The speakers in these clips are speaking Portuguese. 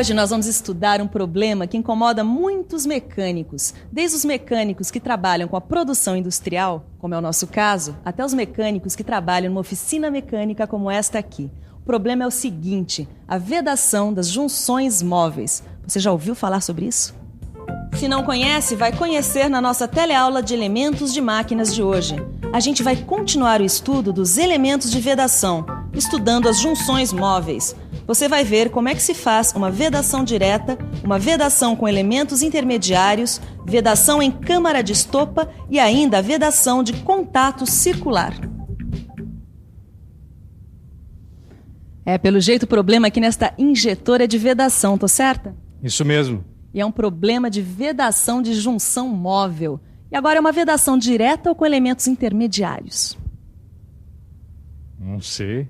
Hoje nós vamos estudar um problema que incomoda muitos mecânicos, desde os mecânicos que trabalham com a produção industrial, como é o nosso caso, até os mecânicos que trabalham numa oficina mecânica como esta aqui. O problema é o seguinte: a vedação das junções móveis. Você já ouviu falar sobre isso? Se não conhece, vai conhecer na nossa teleaula de elementos de máquinas de hoje. A gente vai continuar o estudo dos elementos de vedação, estudando as junções móveis. Você vai ver como é que se faz uma vedação direta, uma vedação com elementos intermediários, vedação em câmara de estopa e ainda a vedação de contato circular. Pelo jeito o problema aqui nesta injetora é de vedação, tô certa? Isso mesmo. E é um problema de vedação de junção móvel. E agora é uma vedação direta ou com elementos intermediários? Não sei.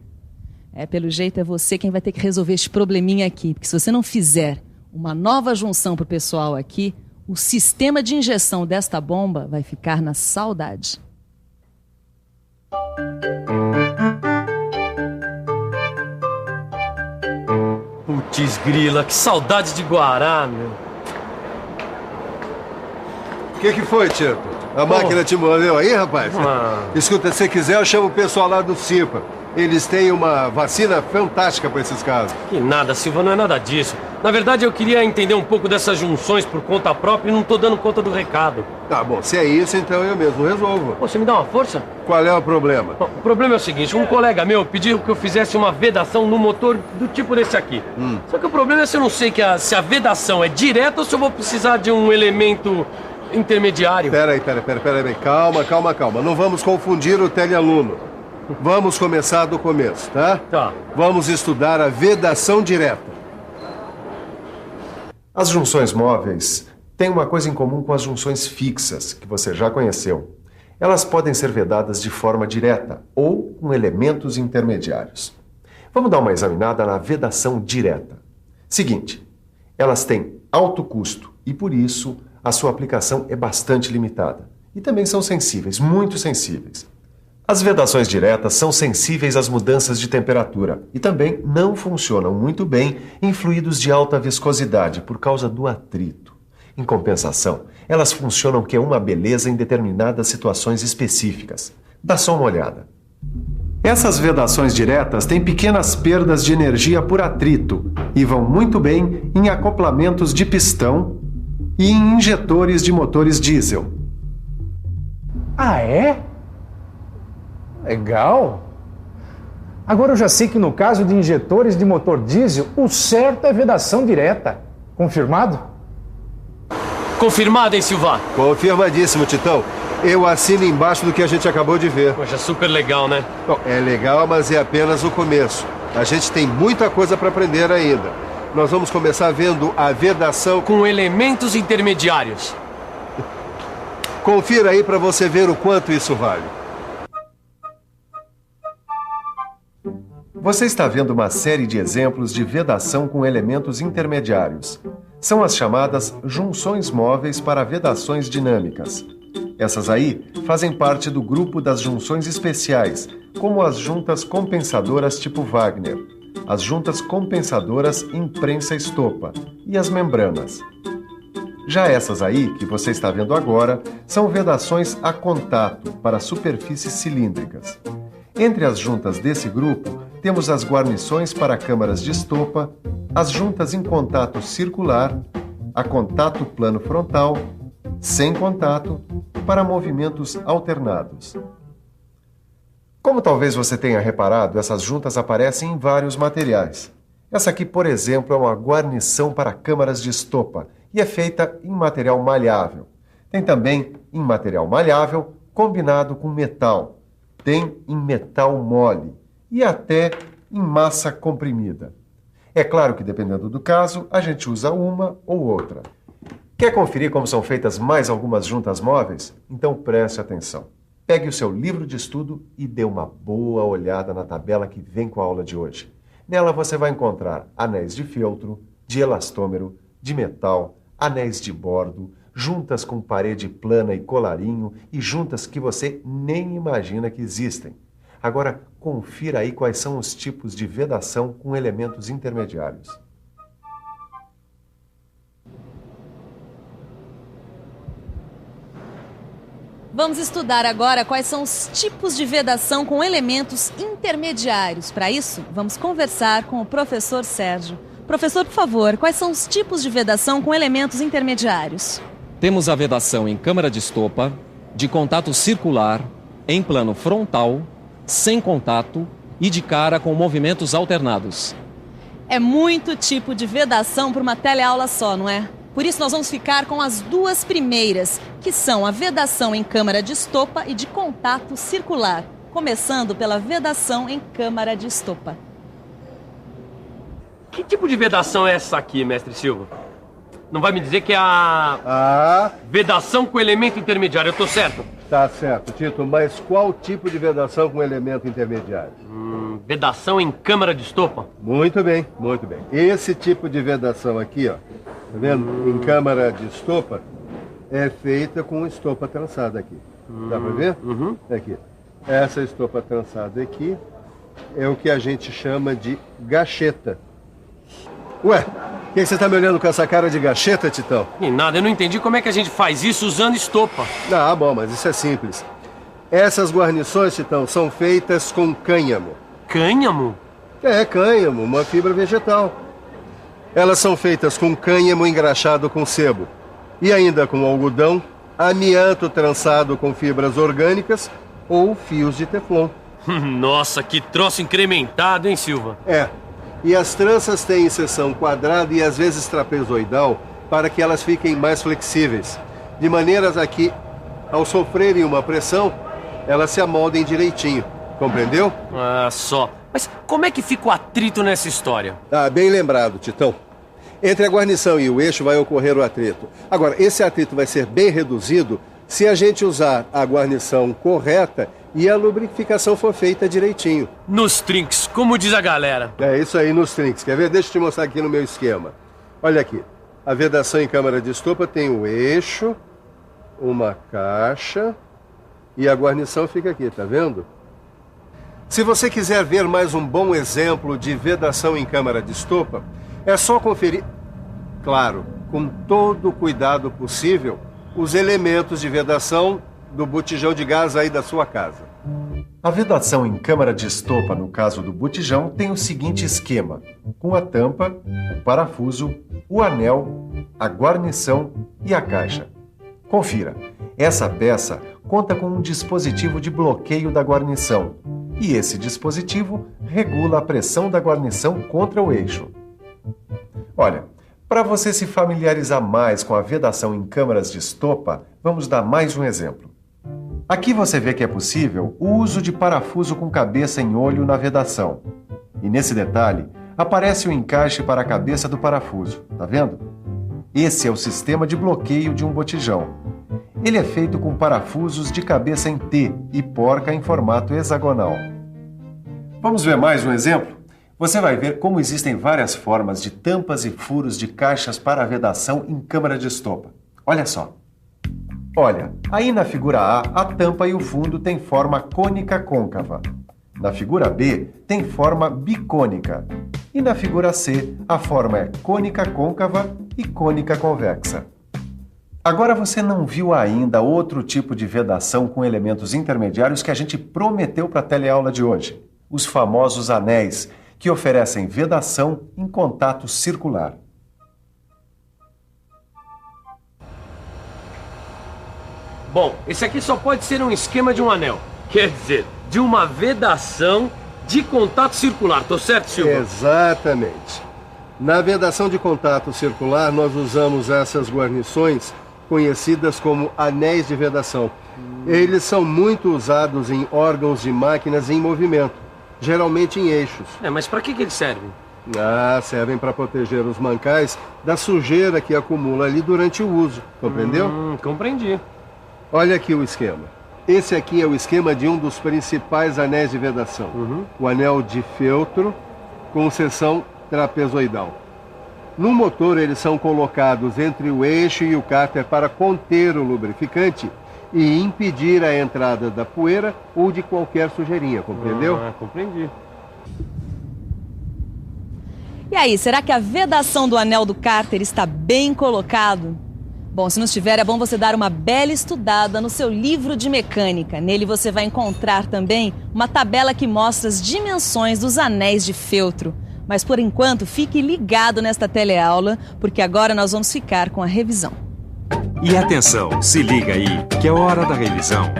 Pelo jeito é você quem vai ter que resolver este probleminha aqui. Porque se você não fizer uma nova junção pro pessoal aqui, o sistema de injeção desta bomba vai ficar na saudade. Putz grila, que saudade de Guará, meu. O que foi, Tito? A máquina te moveu aí, rapaz? Escuta, se quiser eu chamo o pessoal lá do CIPA. Eles têm uma vacina fantástica para esses casos. Que nada, Silva, não é nada disso. Na verdade, eu queria entender um pouco dessas junções por conta própria e não tô dando conta do recado. Tá bom, se é isso, então eu mesmo resolvo. Pô, você me dá uma força? Qual é o problema? Bom, o problema é o seguinte, um colega meu pediu que eu fizesse uma vedação no motor do tipo desse aqui. Só que o problema é se eu não sei se a vedação é direta ou se eu vou precisar de um elemento intermediário. Peraí. Calma. Não vamos confundir o telealuno. Vamos começar do começo, tá? Tá. Vamos estudar a vedação direta. As junções móveis têm uma coisa em comum com as junções fixas, que você já conheceu. Elas podem ser vedadas de forma direta ou com elementos intermediários. Vamos dar uma examinada na vedação direta. Seguinte, elas têm alto custo e, por isso, a sua aplicação é bastante limitada. E também são sensíveis, muito sensíveis. As vedações diretas são sensíveis às mudanças de temperatura e também não funcionam muito bem em fluidos de alta viscosidade por causa do atrito. Em compensação, elas funcionam que é uma beleza em determinadas situações específicas. Dá só uma olhada. Essas vedações diretas têm pequenas perdas de energia por atrito e vão muito bem em acoplamentos de pistão e em injetores de motores diesel. Ah, é? Legal. Agora eu já sei que no caso de injetores de motor diesel, o certo é vedação direta. Confirmado? Confirmado, hein, Silva? Confirmadíssimo, Titão. Eu assino embaixo do que a gente acabou de ver. Poxa, super legal, né? Bom, é legal, mas é apenas o começo. A gente tem muita coisa para aprender ainda. Nós vamos começar vendo a vedação com elementos intermediários. Confira aí para você ver o quanto isso vale. Você está vendo uma série de exemplos de vedação com elementos intermediários. São as chamadas junções móveis para vedações dinâmicas. Essas aí fazem parte do grupo das junções especiais, como as juntas compensadoras tipo Wagner, as juntas compensadoras em prensa-estopa e as membranas. Já essas aí, que você está vendo agora, são vedações a contato para superfícies cilíndricas. Entre as juntas desse grupo, temos as guarnições para câmaras de estopa, as juntas em contato circular, a contato plano frontal, sem contato, para movimentos alternados. Como talvez você tenha reparado, essas juntas aparecem em vários materiais. Essa aqui, por exemplo, é uma guarnição para câmaras de estopa e é feita em material malhável. Tem também em material malhável combinado com metal. Tem em metal mole e até em massa comprimida. É claro que, dependendo do caso, a gente usa uma ou outra. Quer conferir como são feitas mais algumas juntas móveis? Então preste atenção. Pegue o seu livro de estudo e dê uma boa olhada na tabela que vem com a aula de hoje. Nela você vai encontrar anéis de feltro, de elastômero, de metal, anéis de bordo, juntas com parede plana e colarinho e juntas que você nem imagina que existem. Agora, confira aí quais são os tipos de vedação com elementos intermediários. Vamos estudar agora quais são os tipos de vedação com elementos intermediários. Para isso, vamos conversar com o professor Sérgio. Professor, por favor, quais são os tipos de vedação com elementos intermediários? Temos a vedação em câmara de estopa, de contato circular, em plano frontal, sem contato e de cara com movimentos alternados. É muito tipo de vedação para uma teleaula só, não é? Por isso nós vamos ficar com as duas primeiras, que são a vedação em câmara de estopa e de contato circular, começando pela vedação em câmara de estopa. Que tipo de vedação é essa aqui, mestre Silva? Não vai me dizer que é a vedação com elemento intermediário, eu tô certo? Tá certo, Tito, mas qual tipo de vedação com elemento intermediário? Vedação em câmara de estopa? Muito bem, muito bem. Esse tipo de vedação aqui, ó, tá vendo? Em câmara de estopa, é feita com estopa trançada aqui. Dá pra ver? Aqui. Essa estopa trançada aqui é o que a gente chama de gacheta. Ué, por que você tá me olhando com essa cara de gacheta, Titão? E nada, eu não entendi como é que a gente faz isso usando estopa. Ah, bom, mas isso é simples. Essas guarnições, Titão, são feitas com cânhamo. Cânhamo? É, cânhamo, uma fibra vegetal. Elas são feitas com cânhamo engraxado com sebo. E ainda com algodão, amianto trançado com fibras orgânicas ou fios de teflon. Nossa, que troço incrementado, hein, Silva? É. E as tranças têm seção quadrada e às vezes trapezoidal para que elas fiquem mais flexíveis. De maneiras a que, ao sofrerem uma pressão, elas se amoldem direitinho. Compreendeu? Ah, só. Mas como é que fica o atrito nessa história? Ah, bem lembrado, Titão. Entre a guarnição e o eixo vai ocorrer o atrito. Agora, esse atrito vai ser bem reduzido se a gente usar a guarnição correta e a lubrificação for feita direitinho. Nos trinques, como diz a galera. É isso aí, nos trinques. Quer ver? Deixa eu te mostrar aqui no meu esquema. Olha aqui. A vedação em câmara de estopa tem o eixo, uma caixa e a guarnição fica aqui, tá vendo? Se você quiser ver mais um bom exemplo de vedação em câmara de estopa, é só conferir, claro, com todo o cuidado possível, os elementos de vedação do botijão de gás aí da sua casa. A vedação em câmara de estopa, no caso do botijão, tem o seguinte esquema, com a tampa, o parafuso, o anel, a guarnição e a caixa. Confira, essa peça conta com um dispositivo de bloqueio da guarnição, e esse dispositivo regula a pressão da guarnição contra o eixo. Olha, para você se familiarizar mais com a vedação em câmaras de estopa, vamos dar mais um exemplo. Aqui você vê que é possível o uso de parafuso com cabeça em olho na vedação. E nesse detalhe, aparece o encaixe para a cabeça do parafuso, tá vendo? Esse é o sistema de bloqueio de um botijão. Ele é feito com parafusos de cabeça em T e porca em formato hexagonal. Vamos ver mais um exemplo? Você vai ver como existem várias formas de tampas e furos de caixas para a vedação em câmara de estopa. Olha só. Olha, aí na figura A, a tampa e o fundo têm forma cônica-côncava. Na figura B, tem forma bicônica. E na figura C, a forma é cônica-côncava e cônica-convexa. Agora você não viu ainda outro tipo de vedação com elementos intermediários que a gente prometeu para a teleaula de hoje. Os famosos anéis, que oferecem vedação em contato circular. Bom, esse aqui só pode ser um esquema de um anel. Quer dizer, de uma vedação de contato circular. Tô certo, Silva? Exatamente. Na vedação de contato circular, nós usamos essas guarnições conhecidas como anéis de vedação. Eles são muito usados em órgãos de máquinas em movimento, geralmente em eixos. Mas para que eles servem? Servem para proteger os mancais da sujeira que acumula ali durante o uso, compreendeu? Compreendi. Olha aqui o esquema. Esse aqui é o esquema de um dos principais anéis de vedação. O anel de feltro com seção trapezoidal. No motor, eles são colocados entre o eixo e o cárter para conter o lubrificante e impedir a entrada da poeira ou de qualquer sujeirinha, compreendeu? Compreendi. E aí, será que a vedação do anel do cárter está bem colocado? Bom, se não estiver, é bom você dar uma bela estudada no seu livro de mecânica. Nele você vai encontrar também uma tabela que mostra as dimensões dos anéis de feltro. Mas por enquanto, fique ligado nesta teleaula, porque agora nós vamos ficar com a revisão. E atenção, se liga aí, que é hora da revisão.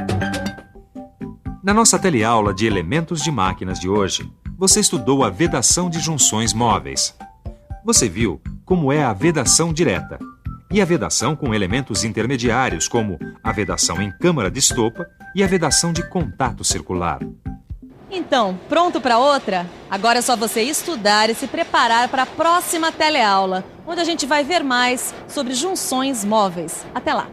Na nossa teleaula de elementos de máquinas de hoje, você estudou a vedação de junções móveis. Você viu como é a vedação direta e a vedação com elementos intermediários, como a vedação em câmara de estopa e a vedação de contato circular. Então, pronto para outra? Agora é só você estudar e se preparar para a próxima teleaula, onde a gente vai ver mais sobre junções móveis. Até lá!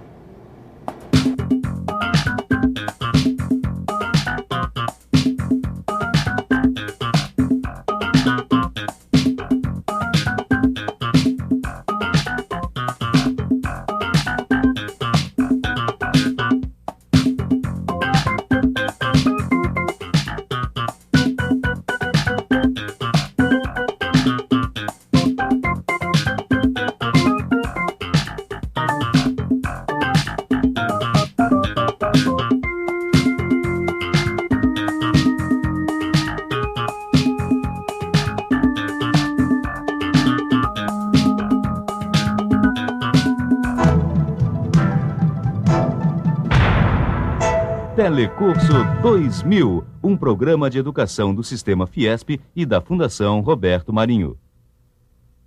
Telecurso 2000, um programa de educação do Sistema Fiesp e da Fundação Roberto Marinho.